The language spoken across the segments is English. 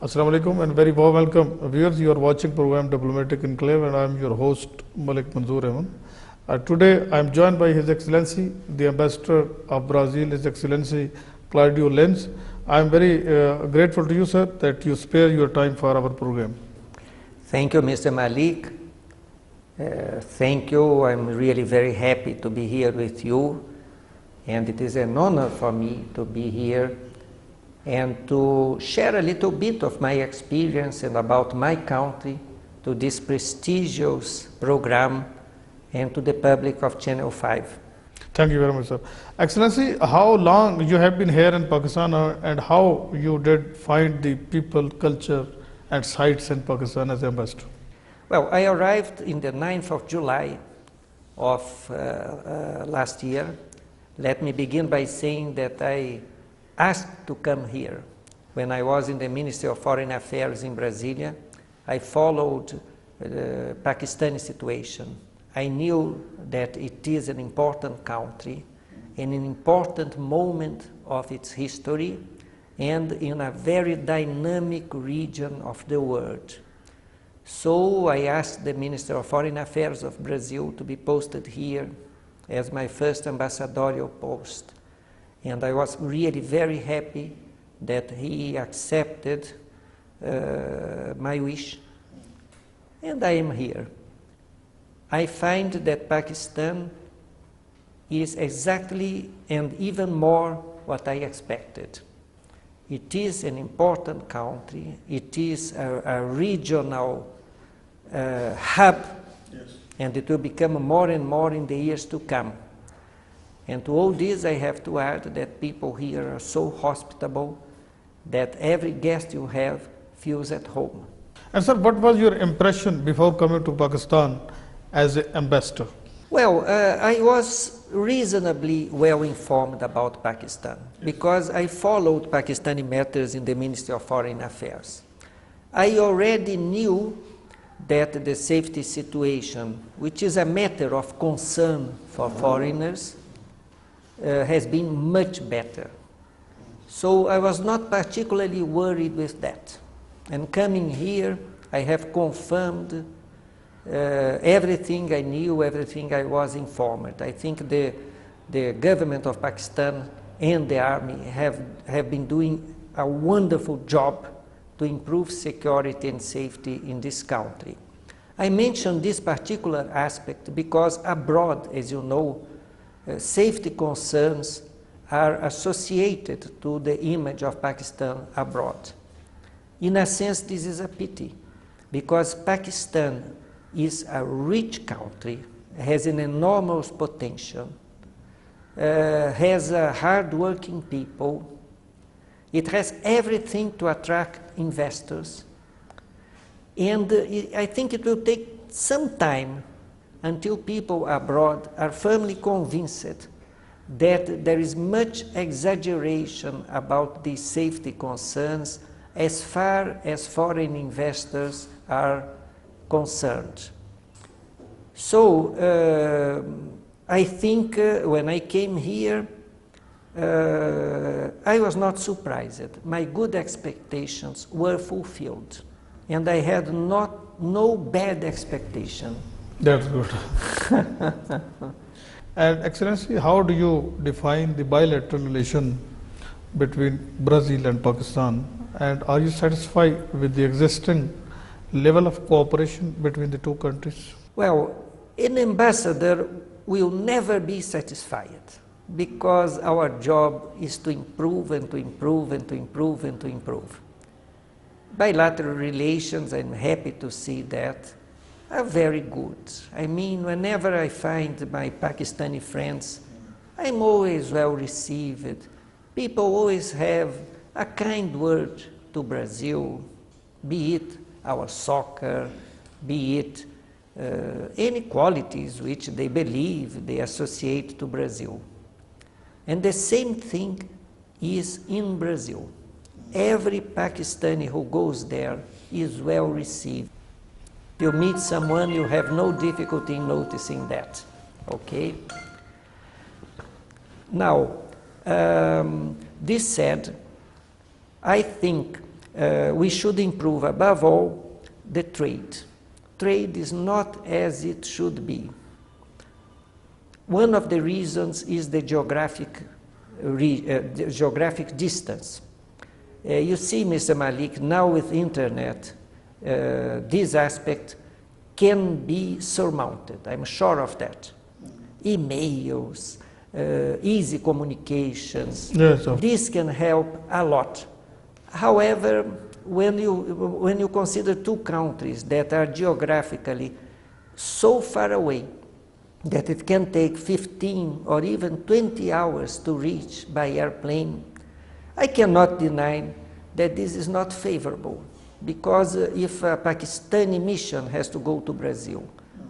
Assalamu alaikum and very warm welcome. Viewers, you are watching program Diplomatic Enclave and I am your host Malik Manzur. Today I am joined by His Excellency, the Ambassador of Brazil, His Excellency Claudio. I am very grateful to you, sir, that you spare your time for our program. Thank you, Mr. Malik. Thank you. I'm really very happy to be here with you. And it is an honor for me to be here and to share a little bit of my experience and about my country to this prestigious program and to the public of Channel 5. Thank you very much, sir. Excellency, how long you have been here in Pakistan and how you did find the people, culture and sites in Pakistan as ambassador? Well, I arrived in the 9th of July of last year. Let me begin by saying that I asked to come here. When I was in the Ministry of Foreign Affairs in Brasilia, I followed the Pakistani situation. I knew that it is an important country, in an important moment of its history, and in a very dynamic region of the world. So I asked the Minister of Foreign Affairs of Brazil to be posted here as my first ambassadorial post. And I was really very happy that he accepted my wish, and I am here. I find that Pakistan is exactly and even more what I expected. It is an important country. It is a regional hub, yes. And it will become more and more in the years to come. And to all this, I have to add that people here are so hospitable that every guest you have feels at home. And sir, what was your impression before coming to Pakistan as an ambassador? Well, I was reasonably well informed about Pakistan because I followed Pakistani matters in the Ministry of Foreign Affairs. I already knew that the safety situation, which is a matter of concern for foreigners, has been much better. So I was not particularly worried with that. And coming here, I have confirmed everything I knew, everything I was informed. I think the government of Pakistan and the army have been doing a wonderful job to improve security and safety in this country. I mention this particular aspect because abroad, as you know, safety concerns are associated to the image of Pakistan abroad. In a sense, this is a pity, because Pakistan is a rich country, has an enormous potential, has hard-working people. It has everything to attract investors. And I think it will take some time until people abroad are firmly convinced that there is much exaggeration about these safety concerns as far as foreign investors are concerned. So I think when I came here, I was not surprised. My good expectations were fulfilled, and I had no bad expectation. That's good. And Excellency, how do you define the bilateral relation between Brazil and Pakistan? And are you satisfied with the existing level of cooperation between the two countries? Well, an ambassador will never be satisfied because our job is to improve and to improve and to improve and to improve. Bilateral relations, I'm happy to see that, are very good. I mean, whenever I find my Pakistani friends, I'm always well received. People always have a kind word to Brazil, be it our soccer, be it any qualities which they believe they associate to Brazil. And the same thing is in Brazil. Every Pakistani who goes there is well received. You meet someone, you have no difficulty in noticing that, okay? Now, this said, I think we should improve, above all, the trade. Trade is not as it should be. One of the reasons is the geographic distance. You see, Mr. Malik, now with internet, this aspect can be surmounted. I'm sure of that. Emails, easy communications, Yes, this can help a lot. However, when you consider two countries that are geographically so far away that it can take 15 or even 20 hours to reach by airplane, I cannot deny that this is not favorable, because if a Pakistani mission has to go to Brazil,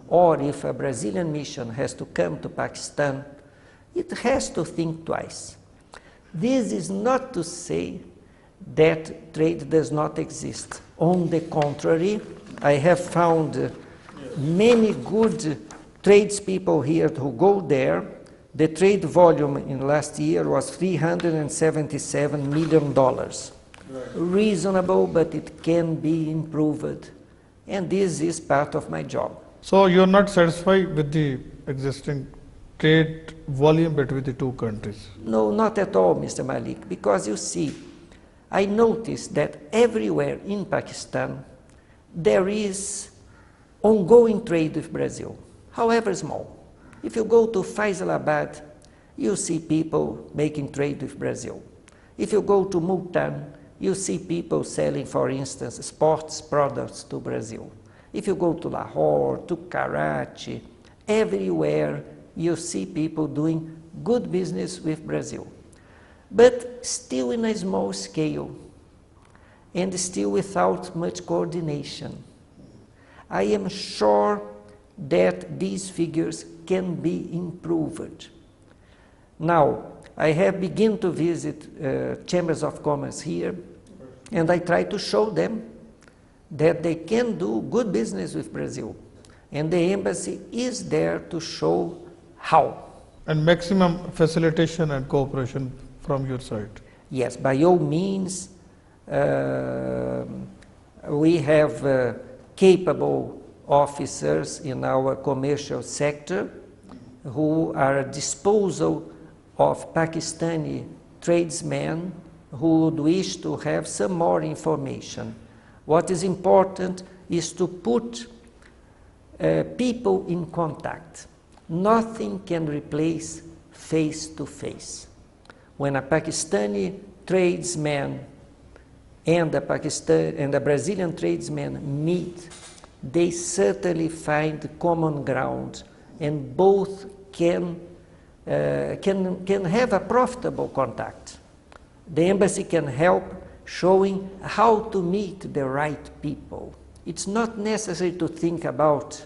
or if a Brazilian mission has to come to Pakistan, it has to think twice. This is not to say that trade does not exist. On the contrary, I have found many good tradespeople here who go there. The trade volume in last year was $377 million. Right. Reasonable, but it can be improved. And this is part of my job. So you're not satisfied with the existing trade volume between the two countries? No, not at all, Mr. Malik, because you see, I noticed that everywhere in Pakistan there is ongoing trade with Brazil, however small. If you go to Faisalabad, you see people making trade with Brazil. If you go to Multan, you see people selling, for instance, sports products to Brazil. If you go to Lahore, to Karachi, everywhere you see people doing good business with Brazil. But still in a small scale, and still without much coordination. I am sure that these figures can be improved. Now, I have begun to visit chambers of commerce here, and I try to show them that they can do good business with Brazil. And the embassy is there to show how. And maximum facilitation and cooperation from your side? Yes, by all means. We have capable officers in our commercial sector who are at disposal of Pakistani tradesmen who would wish to have some more information. What is important is to put people in contact. Nothing can replace face-to-face. When a Pakistani tradesman and a Brazilian tradesman meet, they certainly find common ground, and both can have a profitable contact. The embassy can help showing how to meet the right people. It's not necessary to think about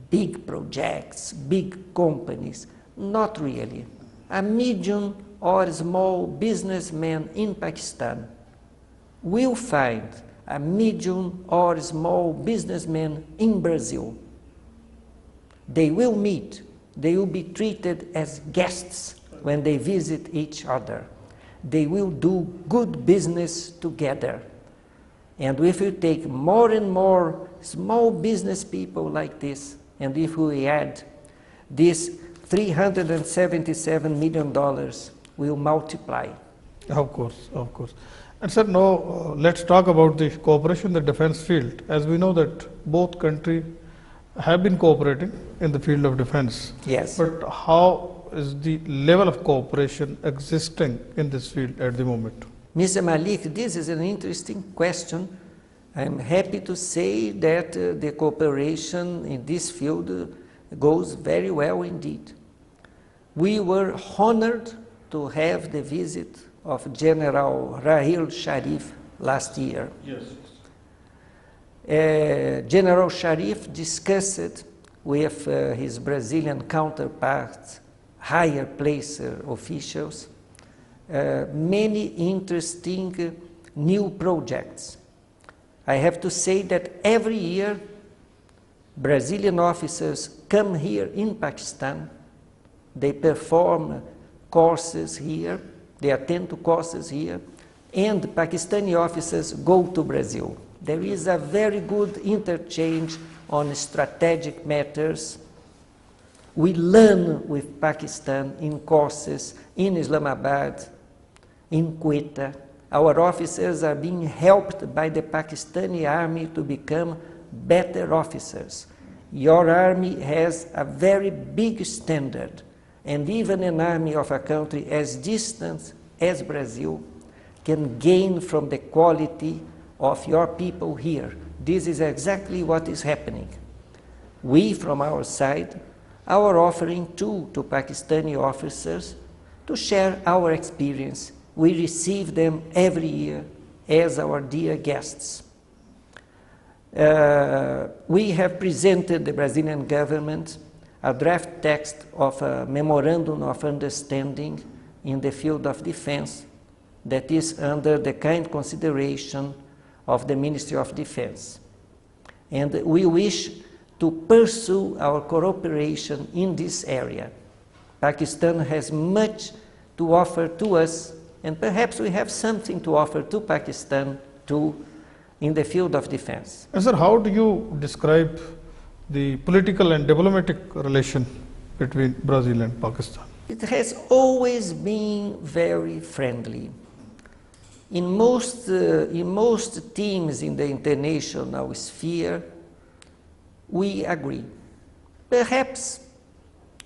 big projects, big companies. Not really. A medium or small businessman in Pakistan will find a medium or small businessman in Brazil. They will meet. They will be treated as guests when they visit each other. They will do good business together. And if we take more and more small business people like this, and if we add this $377 million, will multiply. Of course, of course. And sir, now let's talk about the cooperation in the defense field. As we know that both countries have been cooperating in the field of defense. Yes. But how is the level of cooperation existing in this field at the moment? Mr. Malik, this is an interesting question. I'm happy to say that the cooperation in this field goes very well indeed. We were honored to have the visit of General Rahil Sharif last year. Yes. General Sharif discussed with his Brazilian counterparts, higher place officials, many interesting new projects. I have to say that every year Brazilian officers come here in Pakistan, they perform courses here, they attend to courses here, and Pakistani officers go to Brazil. There is a very good interchange on strategic matters. We learn with Pakistan in courses in Islamabad, in Quetta. Our officers are being helped by the Pakistani army to become better officers. Your army has a very big standard, and even an army of a country as distant as Brazil can gain from the quality of your people here. This is exactly what is happening. We, from our side, are offering too to Pakistani officers to share our experience. We receive them every year as our dear guests. We have presented the Brazilian government a draft text of a memorandum of understanding in the field of defense that is under the kind consideration of the Ministry of Defense. And we wish to pursue our cooperation in this area. Pakistan has much to offer to us, and perhaps we have something to offer to Pakistan too in the field of defense. And sir, how do you describe the political and diplomatic relation between Brazil and Pakistan? It has always been very friendly. In most teams in the international sphere, we agree. Perhaps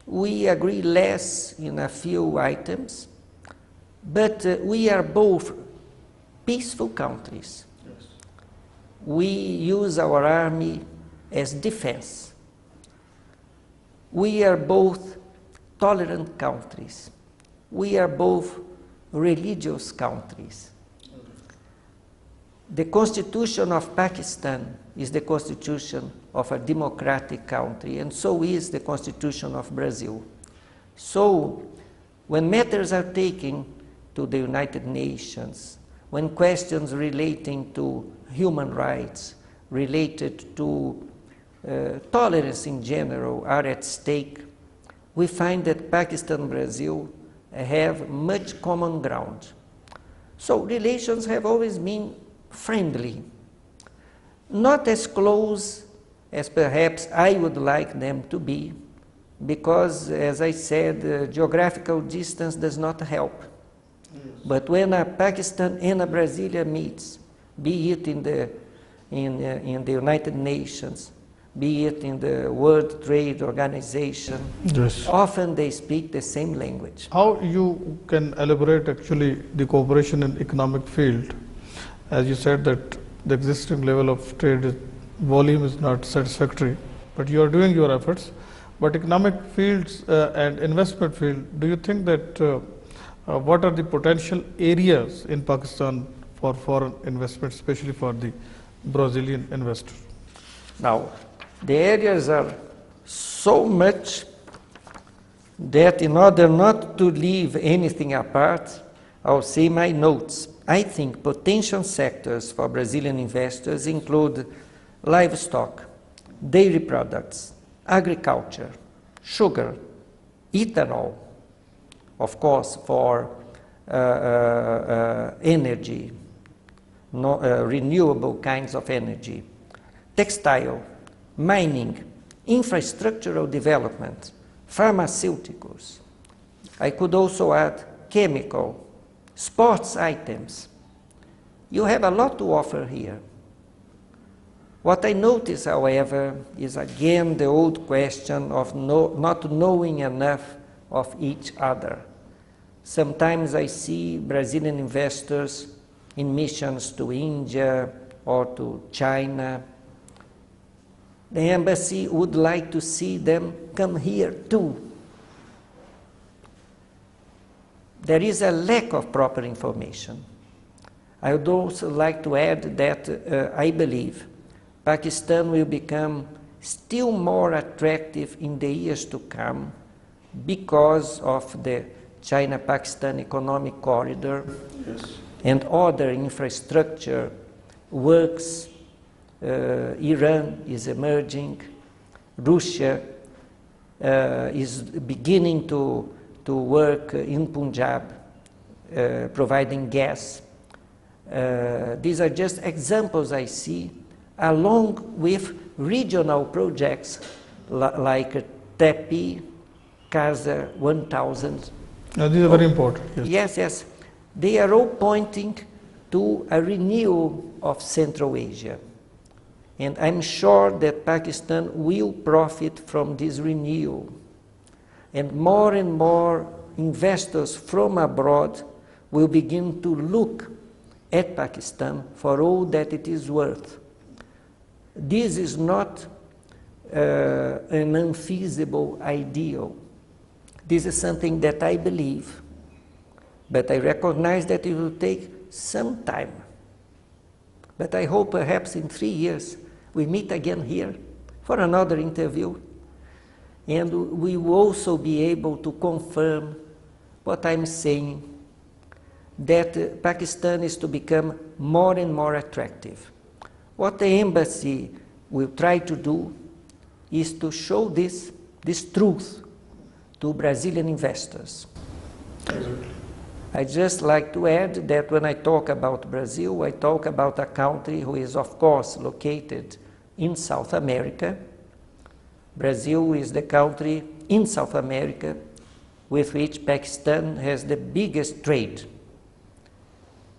we agree less in a few items, but we are both peaceful countries. Yes. We use our army as defense. We are both tolerant countries. We are both religious countries. The Constitution of Pakistan is the Constitution of a democratic country, and so is the Constitution of Brazil. So, when matters are taken to the United Nations, when questions relating to human rights, related to tolerance in general are at stake, we find that Pakistan and Brazil have much common ground. So relations have always been friendly, not as close as perhaps I would like them to be, because, as I said, geographical distance does not help. Yes. But when a Pakistan and a Brazilian meets, be it in the United Nations, be it in the World Trade Organization, yes, often they speak the same language. How you can elaborate actually the cooperation in economic field? As you said that the existing level of trade volume is not satisfactory, but you are doing your efforts. But economic fields and investment field, do you think that what are the potential areas in Pakistan for foreign investment, especially for the Brazilian investor? Now, the areas are so much that in order not to leave anything apart, I'll say my notes. I think potential sectors for Brazilian investors include livestock, dairy products, agriculture, sugar, ethanol, of course, for energy, renewable kinds of energy, textile, mining, infrastructural development, pharmaceuticals. I could also add chemical, sports items. You have a lot to offer here. What I notice, however, is again the old question of not knowing enough of each other. Sometimes I see Brazilian investors in missions to India or to China. The embassy would like to see them come here too. There is a lack of proper information. I would also like to add that I believe Pakistan will become still more attractive in the years to come because of the China-Pakistan economic corridor, yes, and other infrastructure works. Iran is emerging. Russia is beginning to work in Punjab, providing gas. These are just examples I see, along with regional projects like TEPI, CASA 1000. These are very important. Yes. Yes, yes. They are all pointing to a renewal of Central Asia. And I'm sure that Pakistan will profit from this renewal. And more investors from abroad will begin to look at Pakistan for all that it is worth. This is not an unfeasible ideal. This is something that I believe, but I recognize that it will take some time. But I hope perhaps in 3 years we meet again here for another interview, and we will also be able to confirm what I'm saying, that Pakistan is to become more and more attractive. What the embassy will try to do is to show this truth to Brazilian investors. Exactly. I just like to add that when I talk about Brazil, I talk about a country who is of course located in South America. Brazil is the country in South America with which Pakistan has the biggest trade.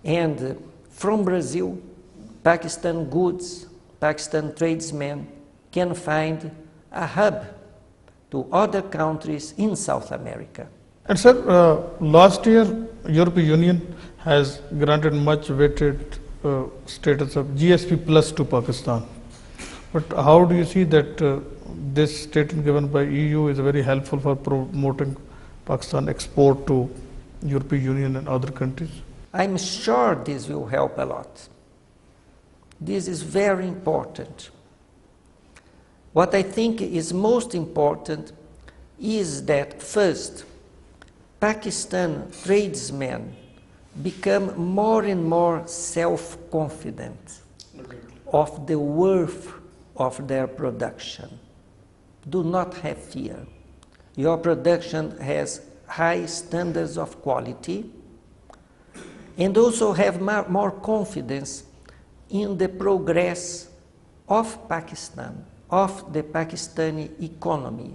And from Brazil, Pakistan goods, Pakistan tradesmen can find a hub to other countries in South America. And sir, last year European Union has granted much weighted status of GSP plus to Pakistan. But how do you see that this statement given by EU is very helpful for promoting Pakistan export to European Union and other countries? I'm sure this will help a lot. This is very important. What I think is most important is that first, Pakistan tradesmen become more and more self-confident of the worth of their production. Do not have fear. Your production has high standards of quality, and also have more confidence in the progress of Pakistan, of the Pakistani economy.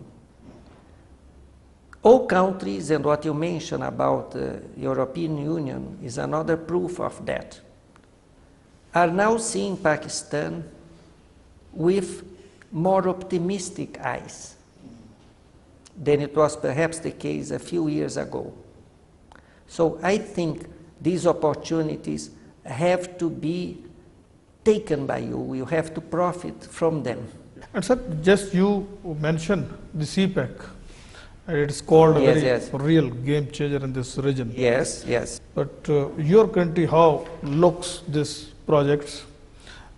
All countries, and what you mentioned about the European Union is another proof of that, are now seeing Pakistan with more optimistic eyes than it was perhaps the case a few years ago. So I think these opportunities have to be taken by you. You have to profit from them. And sir, just you mentioned the CPEC. It is called a very real game changer in this region. Yes, yes. But your country, how looks these projects,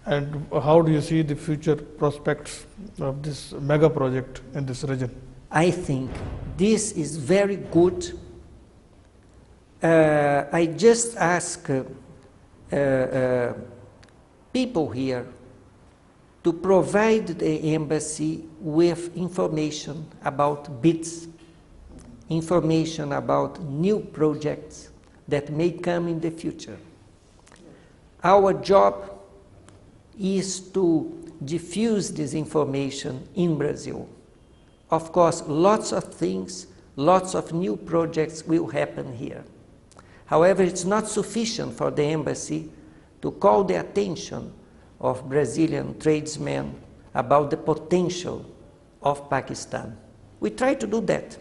and how do you see the future prospects of this mega project in this region? I think this is very good. I just ask people here to provide the embassy with information about bids, information about new projects that may come in the future. Our job is to diffuse this information in Brazil. Of course, lots of things, lots of new projects will happen here. However, it's not sufficient for the embassy to call the attention of Brazilian tradesmen about the potential of Pakistan. We try to do that,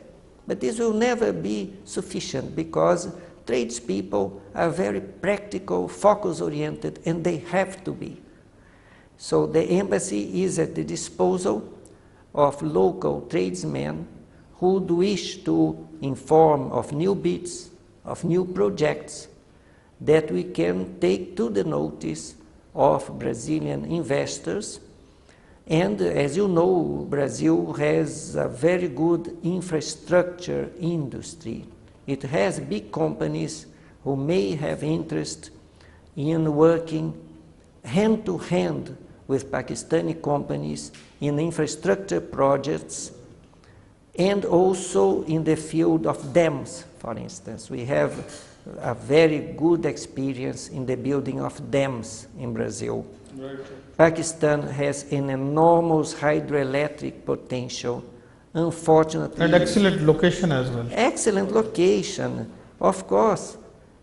but this will never be sufficient because tradespeople are very practical, focus-oriented, and they have to be. So the embassy is at the disposal of local tradesmen who wish to inform of new bids, of new projects that we can take to the notice of Brazilian investors. And as you know, Brazil has a very good infrastructure industry. It has big companies who may have interest in working hand to hand with Pakistani companies in infrastructure projects and also in the field of dams, for instance. We have a very good experience in the building of dams in Brazil. Right. Pakistan has an enormous hydroelectric potential. Unfortunately, And excellent location as well. excellent location. Of course,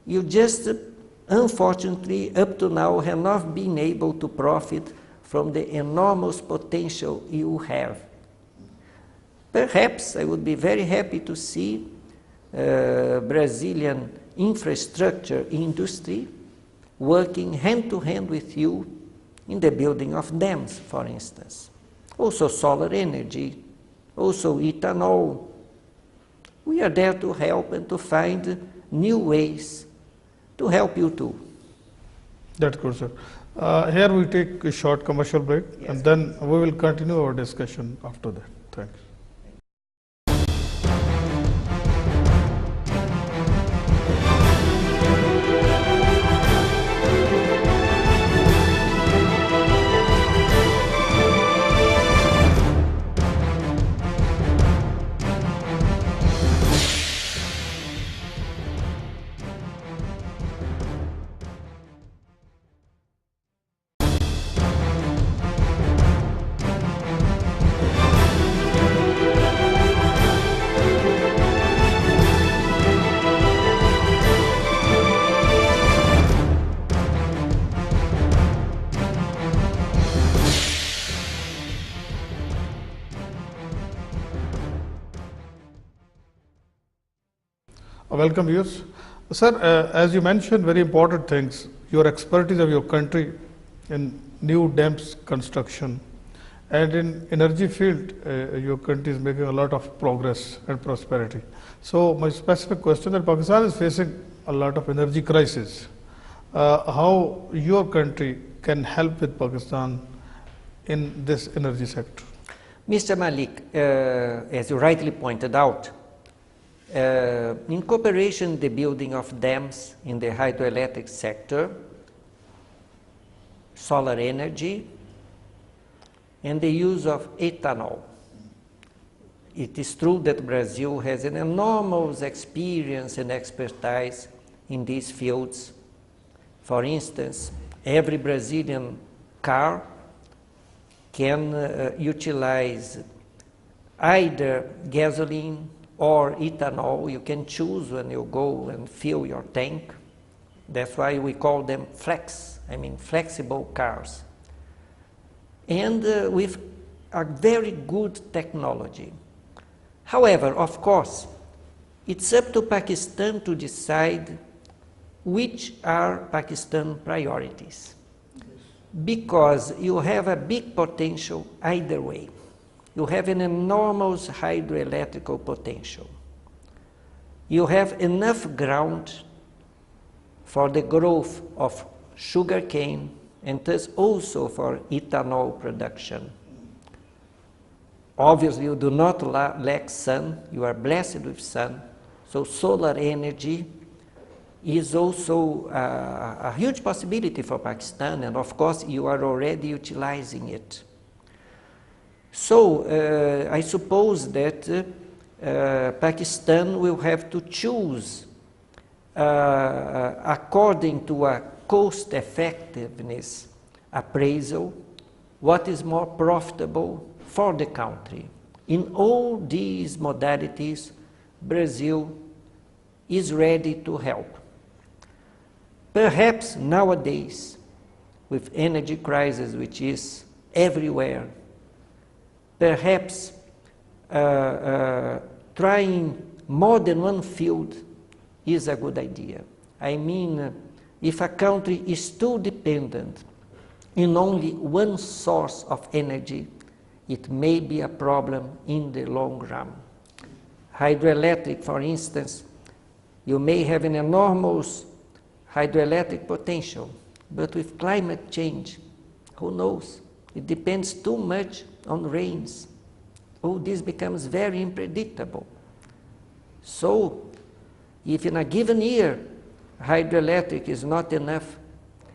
you just, unfortunately, up to now, have not been able to profit from the enormous potential you have. Perhaps I would be very happy to see Brazilian infrastructure industry working hand to hand with you in the building of dams, for instance. Also solar energy, also ethanol. We are there to help and to find new ways to help you too. That's good, sir. Here we take a short commercial break, Yes. and then we will continue our discussion after that. Thanks. Welcome, viewers. Sir, as you mentioned, very important things, your expertise of your country in new dams construction, and in energy field, your country is making a lot of progress and prosperity. So my specific question that Pakistan is facing a lot of energy crisis. How your country can help with Pakistan in this energy sector? Mr. Malik, as you rightly pointed out, in cooperation, the building of dams in the hydroelectric sector, solar energy, and the use of ethanol. It is true that Brazil has an enormous experience and expertise in these fields. For instance, every Brazilian car can utilize either gasoline or ethanol. You can choose when you go and fill your tank. That's why we call them flexible cars. And with a very good technology. However, of course, it's up to Pakistan to decide which are Pakistan priorities. Because you have a big potential either way. You have an enormous hydroelectrical potential. You have enough ground for the growth of sugarcane and thus also for ethanol production. Obviously, you do not lack sun. You are blessed with sun. So solar energy is also a huge possibility for Pakistan, and of course, you are already utilizing it. So I suppose that Pakistan will have to choose according to a cost effectiveness appraisal what is more profitable for the country. In all these modalities, Brazil is ready to help. Perhaps nowadays, with energy crisis which is everywhere, perhaps trying more than one field is a good idea. I mean, if a country is too dependent in only one source of energy, it may be a problem in the long run. Hydroelectric, for instance, you may have an enormous hydroelectric potential, but with climate change, who knows? It depends too much on rains. Oh, this becomes very unpredictable. So, if in a given year hydroelectric is not enough,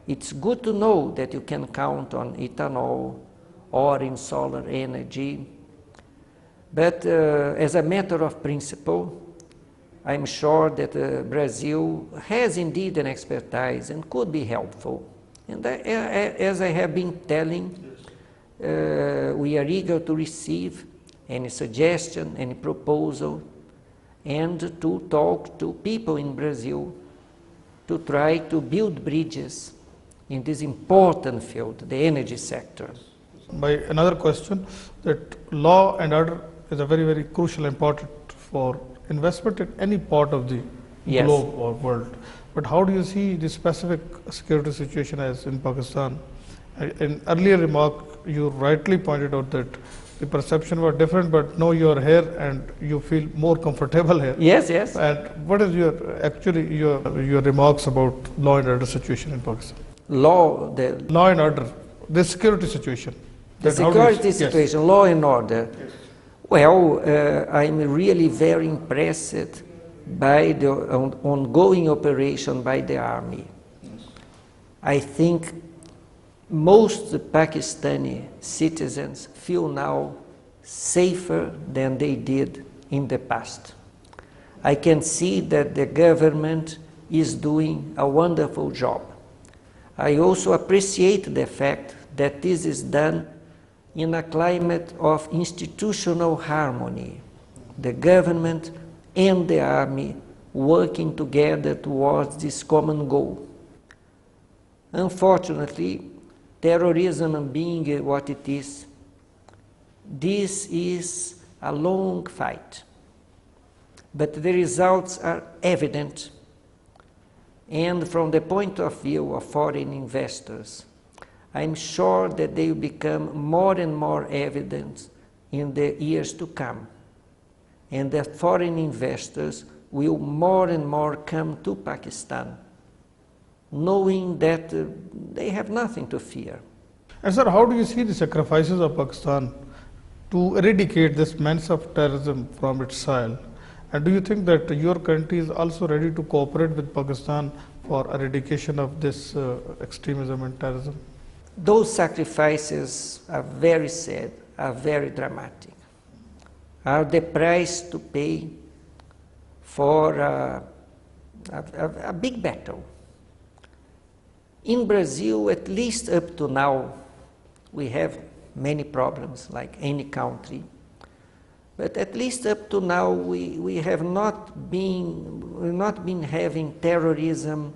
it's good to know that you can count on ethanol or in solar energy. But as a matter of principle, I'm sure that Brazil has indeed an expertise and could be helpful. And as I have been telling, we are eager to receive any suggestion, any proposal, and to talk to people in Brazil to try to build bridges in this important field, the energy sector. By another question, that law and order is a very, very crucial, important for investment in any part of the Yes. globe or world. But how do you see the specific security situation as in Pakistan? In earlier remark, you rightly pointed out that the perception was different, but now you are here and you feel more comfortable here. Yes, yes. And what is your remarks about law and order situation in Pakistan? Law, Law and order, the security situation. the That how do you security see- yes. situation, law and order. Well, I'm really very impressed by the ongoing operation by the army. I think most Pakistani citizens feel now safer than they did in the past. I can see that the government is doing a wonderful job. I also appreciate the fact that this is done in a climate of institutional harmony, the government and the army working together towards this common goal. Unfortunately, terrorism being what it is, this is a long fight. But the results are evident. And from the point of view of foreign investors, I'm sure that they will become more and more evident in the years to come. And that foreign investors will more and more come to Pakistan, knowing that they have nothing to fear. And sir, how do you see the sacrifices of Pakistan to eradicate this menace of terrorism from its soil? And do you think that your country is also ready to cooperate with Pakistan for eradication of this extremism and terrorism? Those sacrifices are very sad, are very dramatic, are the price to pay for a big battle. In Brazil, at least up to now, we have many problems like any country. But at least up to now, we have not been having terrorism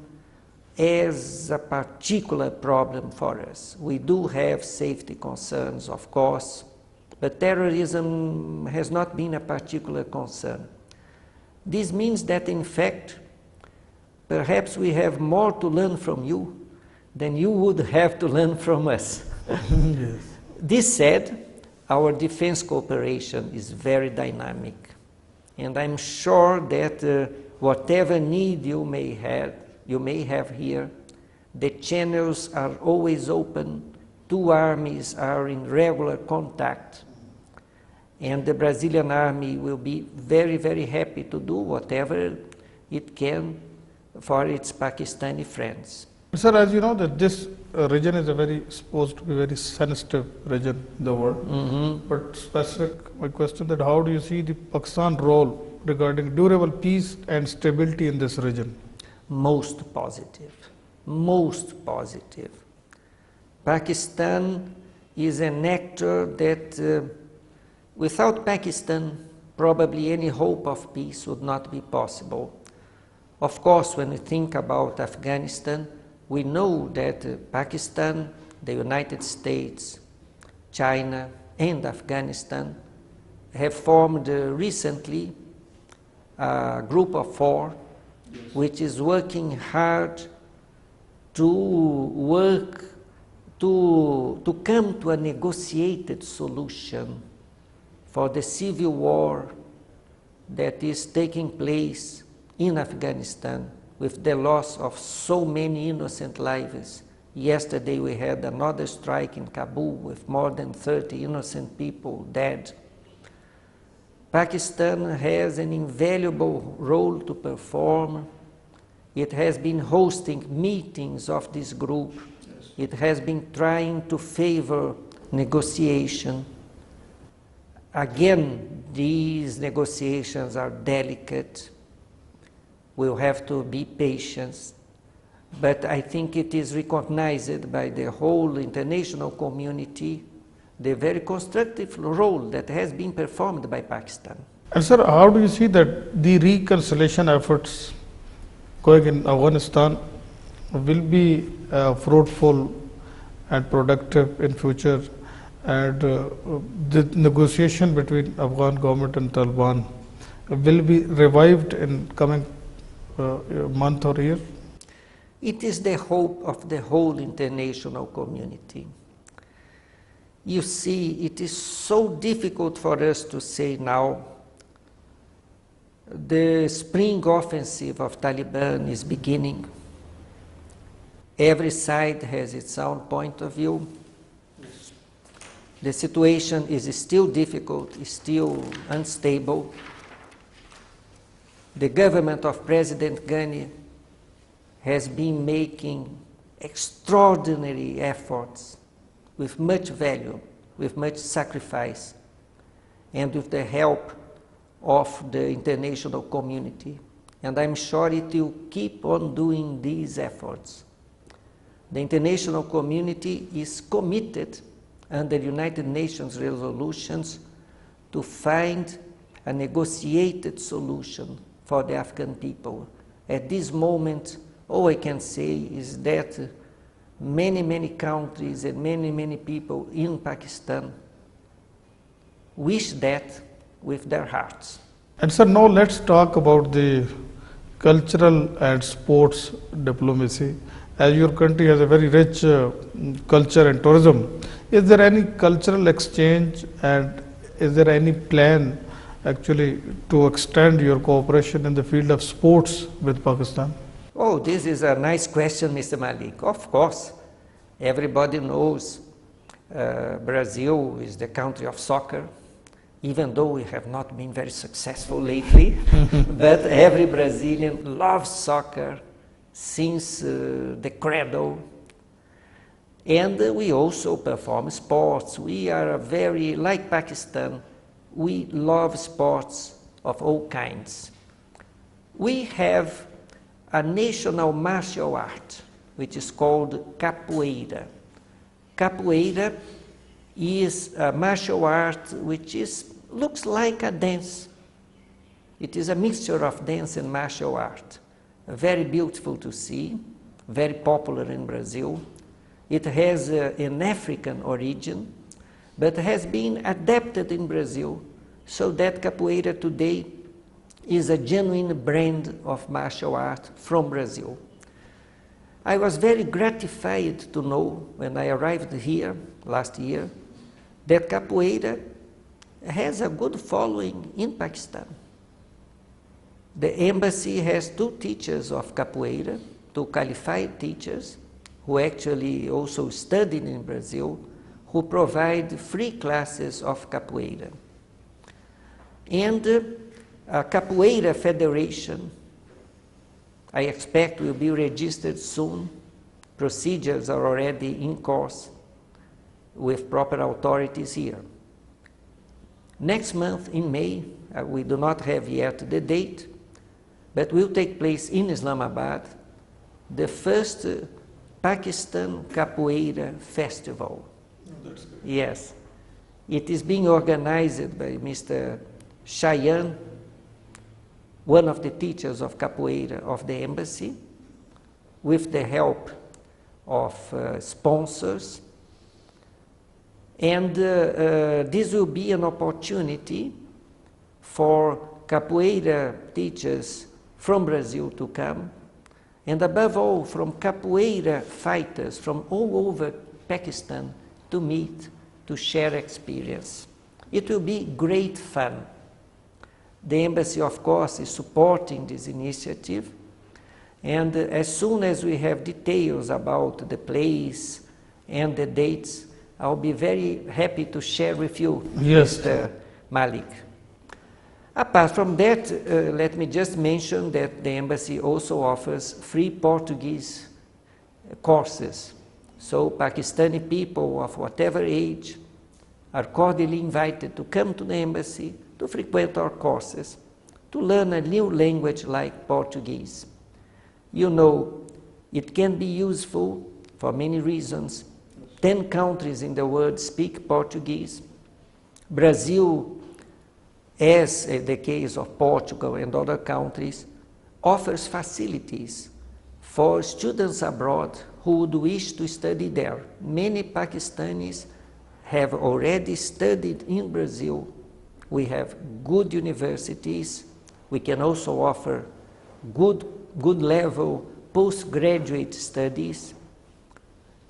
as a particular problem for us. We do have safety concerns, of course, but terrorism has not been a particular concern. This means that, in fact, perhaps we have more to learn from you than you would have to learn from us. Yes. This said, our defense cooperation is very dynamic, and I'm sure that whatever need you may have here, the channels are always open, two armies are in regular contact, and the Brazilian army will be very, very happy to do whatever it can for its Pakistani friends. Sir, as you know that this region is supposed to be a very sensitive region in the world. But specific, my question that how do you see the Pakistan role regarding durable peace and stability in this region? Most positive, most positive. Pakistan is an actor that without Pakistan, probably any hope of peace would not be possible. Of course, when we think about Afghanistan, we know that Pakistan, the United States, China, and Afghanistan have formed recently a group of four, which is working hard to come to a negotiated solution for the civil war that is taking place in Afghanistan, with the loss of so many innocent lives. Yesterday we had another strike in Kabul with more than 30 innocent people dead. Pakistan has an invaluable role to perform. It has been hosting meetings of this group. It has been trying to favor negotiation. Again, these negotiations are delicate. We'll have to be patient, but I think it is recognized by the whole international community, the very constructive role that has been performed by Pakistan. And sir, how do you see that the reconciliation efforts going in Afghanistan will be fruitful and productive in future, and the negotiation between Afghan government and Taliban will be revived in coming month or year? It is the hope of the whole international community. You see, it is so difficult for us to say now. The spring offensive of Taliban is beginning. Every side has its own point of view. The situation is still difficult, is still unstable. The government of President Ghani has been making extraordinary efforts with much value, with much sacrifice, and with the help of the international community. And I'm sure it will keep on doing these efforts. The international community is committed under United Nations resolutions to find a negotiated solution for the Afghan people. At this moment, all I can say is that many countries and many people in Pakistan wish that with their hearts. And sir, now let's talk about the cultural and sports diplomacy. As your country has a very rich culture and tourism, is there any cultural exchange, and is there any plan actually to extend your cooperation in the field of sports with Pakistan? Oh, this is a nice question, Mr. Malik. Of course, everybody knows Brazil is the country of soccer, even though we have not been very successful lately. But every Brazilian loves soccer since the cradle. And we also perform sports. We are very, like Pakistan, we love sports of all kinds. We have a national martial art, which is called capoeira. Capoeira is a martial art which looks like a dance. It is a mixture of dance and martial art. Very beautiful to see, very popular in Brazil. It has an African origin, but has been adapted in Brazil so that capoeira today is a genuine brand of martial art from Brazil. I was very gratified to know when I arrived here last year that capoeira has a good following in Pakistan. The embassy has 2 teachers of capoeira, 2 qualified teachers who actually also studied in Brazil, who provide free classes of capoeira. And a Capoeira Federation, I expect, will be registered soon. Procedures are already in course with proper authorities here. Next month in May, we do not have yet the date, but will take place in Islamabad the first Pakistan Capoeira Festival. Oh, that's good. Yes. It is being organized by Mr. Cheyenne, one of the teachers of capoeira of the embassy, with the help of sponsors. And this will be an opportunity for capoeira teachers from Brazil to come, and above all from capoeira fighters from all over Pakistan to meet, to share experience. It will be great fun. The embassy, of course, is supporting this initiative, and as soon as we have details about the place and the dates, I'll be very happy to share with you, Yes. Mr. Malik. Apart from that, let me just mention that the embassy also offers free Portuguese courses. So Pakistani people of whatever age are cordially invited to come to the embassy to frequent our courses, to learn a new language like Portuguese. You know, it can be useful for many reasons. 10 countries in the world speak Portuguese. Brazil, as the case of Portugal and other countries, offers facilities for students abroad who would wish to study there. Many Pakistanis have already studied in Brazil. We have good universities. We can also offer good level postgraduate studies.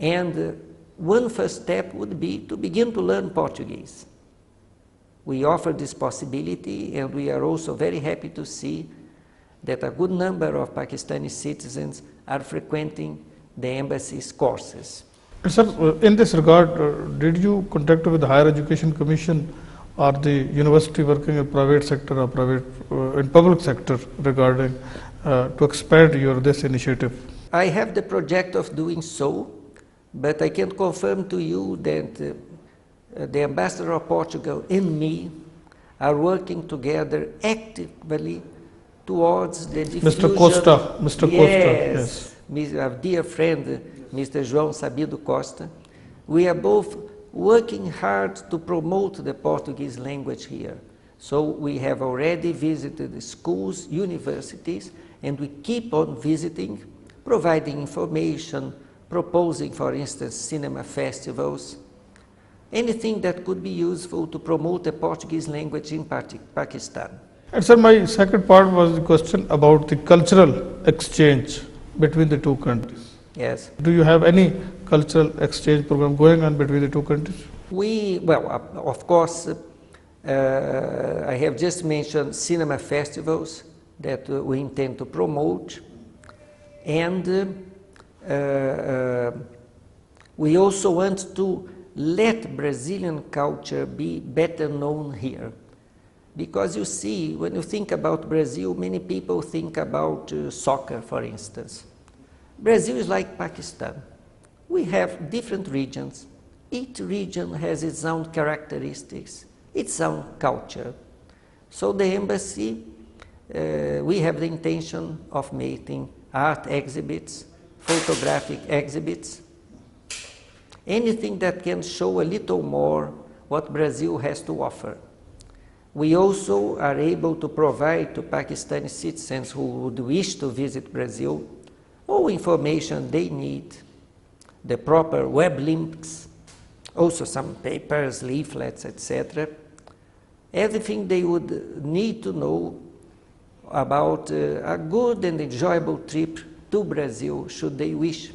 And one first step would be to begin to learn Portuguese. We offer this possibility, and we are also very happy to see that a good number of Pakistani citizens are frequenting the embassy's courses. Sir, in this regard, did you contact with the Higher Education Commission or the university working in private sector or in public sector regarding to expand this initiative? I have the project of doing so, but I can confirm to you that the Ambassador of Portugal and me are working together actively towards the diffusion. Mr. Costa, yes. Our dear friend, Mr. João Sabido Costa. We are both working hard to promote the Portuguese language here. So we have already visited the schools, universities, and we keep on visiting, providing information, proposing, for instance, cinema festivals, anything that could be useful to promote the Portuguese language in Pakistan. And sir, my second part was the question about the cultural exchange between the two countries. Yes. Do you have any cultural exchange program going on between the two countries? Of course, I have just mentioned cinema festivals that we intend to promote, and we also want to let Brazilian culture be better known here. Because you see, when you think about Brazil, many people think about soccer, for instance. Brazil is like Pakistan. We have different regions. Each region has its own characteristics, its own culture. So the embassy, we have the intention of making art exhibits, photographic exhibits, anything that can show a little more what Brazil has to offer. We also are able to provide to Pakistani citizens who would wish to visit Brazil all information they need, the proper web links, also some papers, leaflets, etc. Everything they would need to know about a good and enjoyable trip to Brazil, should they wish.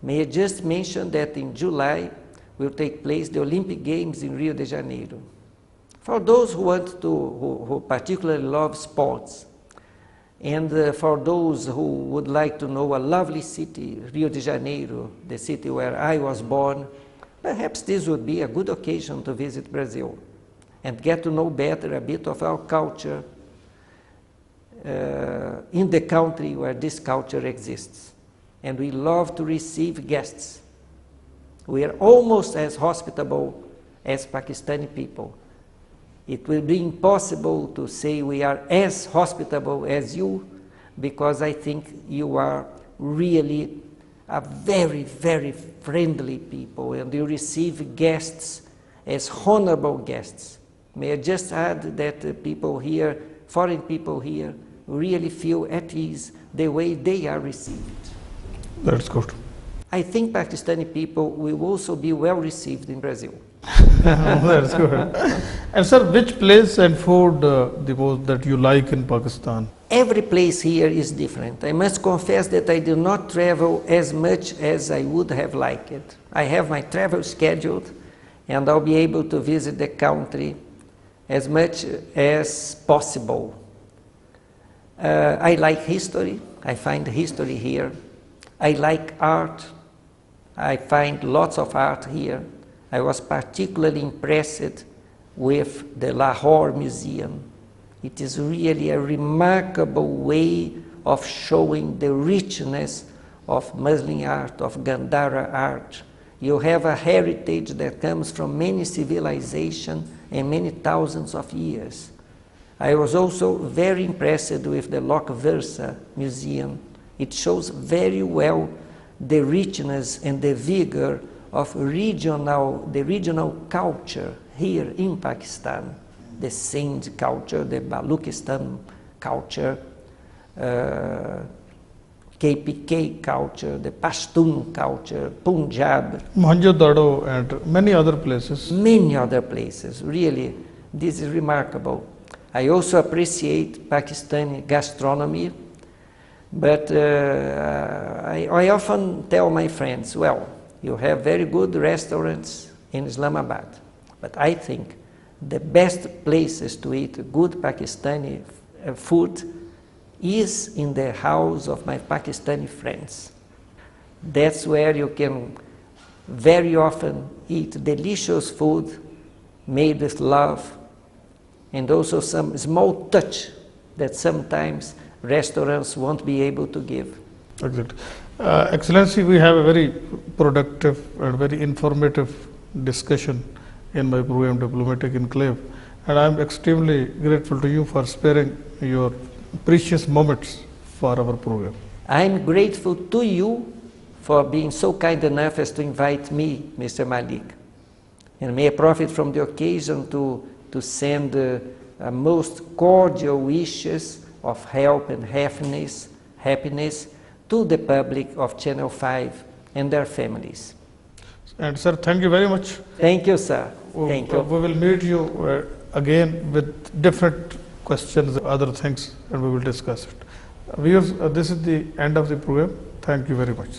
May I just mention that in July will take place the Olympic Games in Rio de Janeiro. For those who want to, who particularly love sports, and for those who would like to know a lovely city, Rio de Janeiro, the city where I was born, perhaps this would be a good occasion to visit Brazil and get to know better a bit of our culture in the country where this culture exists. And we love to receive guests. We are almost as hospitable as Pakistani people. It will be impossible to say we are as hospitable as you, because I think you are really a very, very friendly people, and you receive guests as honorable guests. May I just add that people here, foreign people here, really feel at ease the way they are received. That's good. I think Pakistani people will also be well received in Brazil. That's good. And sir, which place and food the most that you like in Pakistan? Every place here is different. I must confess that I do not travel as much as I would have liked. I have my travel scheduled, and I'll be able to visit the country as much as possible. I like history. I find history here. I like art. I find lots of art here. I was particularly impressed with the Lahore Museum. It is really a remarkable way of showing the richness of Muslim art, of Gandhara art. You have a heritage that comes from many civilizations and many thousands of years. I was also very impressed with the Loc Versa Museum. It shows very well the richness and the vigor of the regional culture here in Pakistan. The Sindh culture, the Baluchistan culture, KPK culture, the Pashtun culture, Punjab. Mohenjo-daro and many other places. Many other places, really. This is remarkable. I also appreciate Pakistani gastronomy, but I often tell my friends, well, you have very good restaurants in Islamabad, but I think the best places to eat good Pakistani food is in the house of my Pakistani friends. That's where you can very often eat delicious food made with love, and also some small touch that sometimes restaurants won't be able to give. Exactly. Excellency, we have a very productive and very informative discussion in my program Diplomatic Enclave, and I am extremely grateful to you for sparing your precious moments for our program. I am grateful to you for being so kind enough as to invite me, Mr. Malik. And may I profit from the occasion to send most cordial wishes of health and happiness to the public of Channel 5 and their families. And sir, thank you very much. Thank you, sir. Thank you. We will meet you again with different questions, other things, and we will discuss it. Viewers, this is the end of the program. Thank you very much.